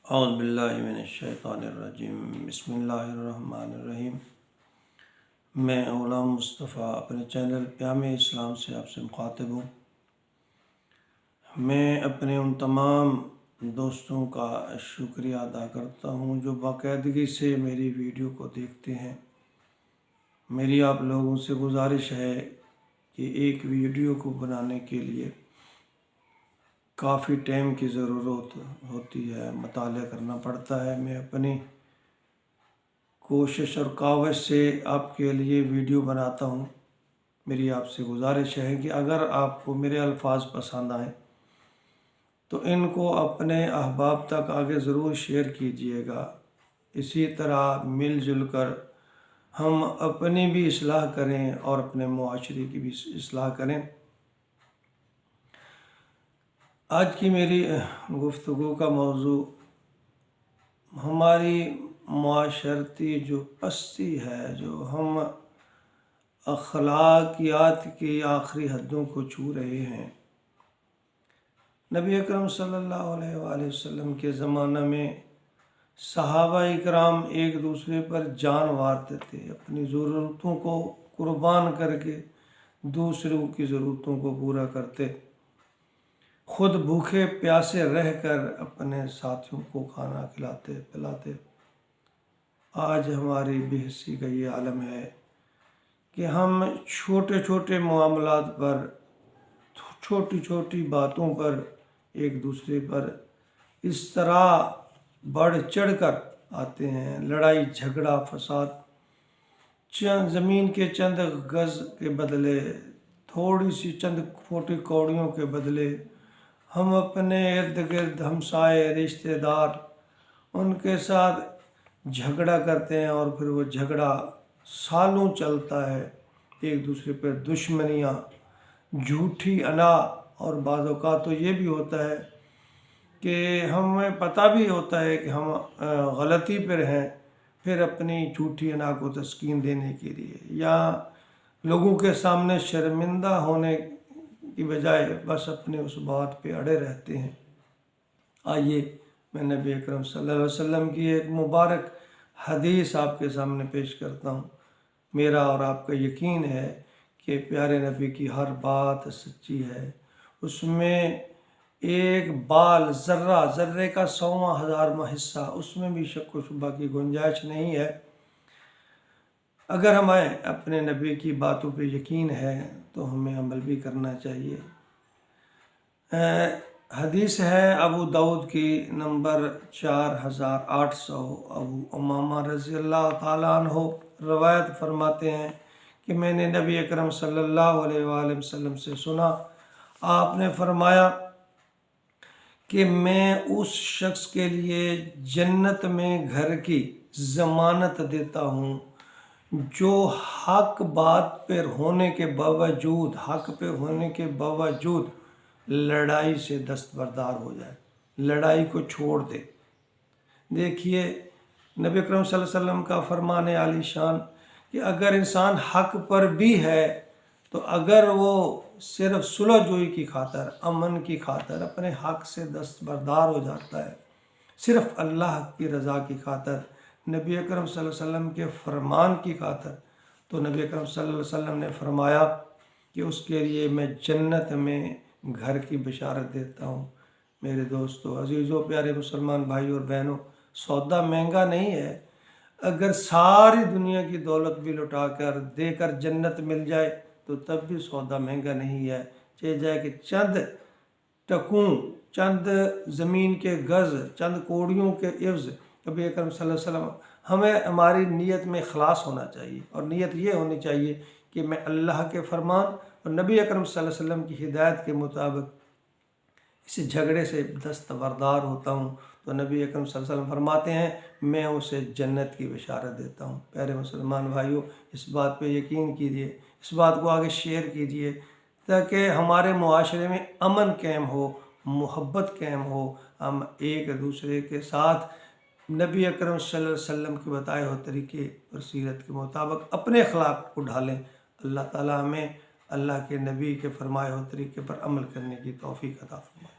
اعوذ باللہ من الشیطان الرجیم، بسم اللہ الرحمن الرحیم۔ میں غلام مصطفیٰ اپنے چینل پیام اسلام سے آپ سے مخاطب ہوں۔ میں اپنے ان تمام دوستوں کا شکریہ ادا کرتا ہوں جو باقاعدگی سے میری ویڈیو کو دیکھتے ہیں۔ میری آپ لوگوں سے گزارش ہے کہ ایک ویڈیو کو بنانے کے لیے کافی ٹائم کی ضرورت ہوتی ہے، مطالعہ کرنا پڑتا ہے۔ میں اپنی کوشش اور کاوش سے آپ کے لیے ویڈیو بناتا ہوں۔ میری آپ سے گزارش ہے کہ اگر آپ کو میرے الفاظ پسند آئیں تو ان کو اپنے احباب تک آگے ضرور شیئر کیجیے گا۔ اسی طرح مل جل کر ہم اپنی بھی اصلاح کریں اور اپنے معاشرے کی بھی اصلاح کریں۔ آج کی میری گفتگو کا موضوع ہماری معاشرتی جو پستی ہے، جو ہم اخلاقیات کی آخری حدوں کو چھو رہے ہیں۔ نبی اکرم صلی اللہ علیہ وآلہ وسلم کے زمانہ میں صحابہ اکرام ایک دوسرے پر جان مارتے تھے، اپنی ضرورتوں کو قربان کر کے دوسروں کی ضرورتوں کو پورا کرتے، خود بھوکے پیاسے رہ کر اپنے ساتھیوں کو کھانا کھلاتے پلاتے۔ آج ہماری بے حسی کا یہ عالم ہے کہ ہم چھوٹے چھوٹے معاملات پر، چھوٹی چھوٹی باتوں پر ایک دوسرے پر اس طرح بڑھ چڑھ کر آتے ہیں۔ لڑائی جھگڑا فساد، زمین کے چند گز کے بدلے، تھوڑی سی چند پھوٹی کوڑیوں کے بدلے ہم اپنے ارد گرد ہمسائے رشتہ دار ان کے ساتھ جھگڑا کرتے ہیں، اور پھر وہ جھگڑا سالوں چلتا ہے۔ ایک دوسرے پر دشمنیاں، جھوٹی انا، اور بعض اوقات تو یہ بھی ہوتا ہے کہ ہمیں پتہ بھی ہوتا ہے کہ ہم غلطی پر ہیں، پھر اپنی جھوٹی انا کو تسکین دینے کے لیے یا لوگوں کے سامنے شرمندہ ہونے کی بجائے بس اپنے اس بات پہ اڑے رہتے ہیں۔ آئیے میں نبی اکرم صلی اللہ علیہ وسلم کی ایک مبارک حدیث آپ کے سامنے پیش کرتا ہوں۔ میرا اور آپ کا یقین ہے کہ پیارے نبی کی ہر بات سچی ہے۔ اس میں ایک بال، ذرے کا 100,000واں حصہ، اس میں بھی شک و شبہ کی گنجائش نہیں ہے۔ اگر ہمیں اپنے نبی کی باتوں پہ یقین ہے تو ہمیں عمل بھی کرنا چاہیے۔ حدیث ہے ابو داؤد کی نمبر 4800۔ ابو امامہ رضی اللہ تعالیٰ عنہ روایت فرماتے ہیں کہ میں نے نبی اکرم صلی اللہ علیہ وآلہ وسلم سے سنا، آپ نے فرمایا کہ میں اس شخص کے لیے جنت میں گھر کی ضمانت دیتا ہوں جو حق بات پر ہونے کے باوجود لڑائی سے دستبردار ہو جائے، لڑائی کو چھوڑ دے۔ دیکھیے نبی اکرم صلی اللہ علیہ وسلم کا فرمان عالی شان کہ اگر انسان حق پر بھی ہے تو اگر وہ صرف صلح جوئی کی خاطر، امن کی خاطر اپنے حق سے دستبردار ہو جاتا ہے، صرف اللہ کی رضا کی خاطر، نبی اکرم صلی اللہ علیہ وسلم کے فرمان کی خاطر، تو نبی اکرم صلی اللہ علیہ وسلم نے فرمایا کہ اس کے لیے میں جنت میں گھر کی بشارت دیتا ہوں۔ میرے دوستو، عزیزو، پیارے مسلمان بھائی اور بہنوں، سودا مہنگا نہیں ہے۔ اگر ساری دنیا کی دولت بھی لٹا کر دے کر جنت مل جائے تو تب بھی سودا مہنگا نہیں ہے۔ چاہے جائے کہ چند ٹکوں، چند زمین کے گز، چند کوڑیوں کے عوض نبی اکرم صلی اللہ علیہ وسلم، ہمیں ہماری نیت میں اخلاص ہونا چاہیے، اور نیت یہ ہونی چاہیے کہ میں اللہ کے فرمان اور نبی اکرم صلی اللہ علیہ وسلم کی ہدایت کے مطابق اس جھگڑے سے دستبردار ہوتا ہوں، تو نبی اکرم صلی اللہ علیہ وسلم فرماتے ہیں میں اسے جنت کی بشارت دیتا ہوں۔ پیارے مسلمان بھائیوں، اس بات پہ یقین کیجیے، اس بات کو آگے شیئر کیجیے تاکہ ہمارے معاشرے میں امن قائم ہو، محبت قائم ہو، ہم ایک دوسرے کے ساتھ نبی اکرم صلی اللہ علیہ وسلم کے بتائے ہوئے طریقے اور سیرت کے مطابق اپنے اخلاق کو ڈھالیں۔ اللہ تعالیٰ ہمیں اللہ کے نبی کے فرمائے ہوئے طریقے پر عمل کرنے کی توفیق عطا فرمائے۔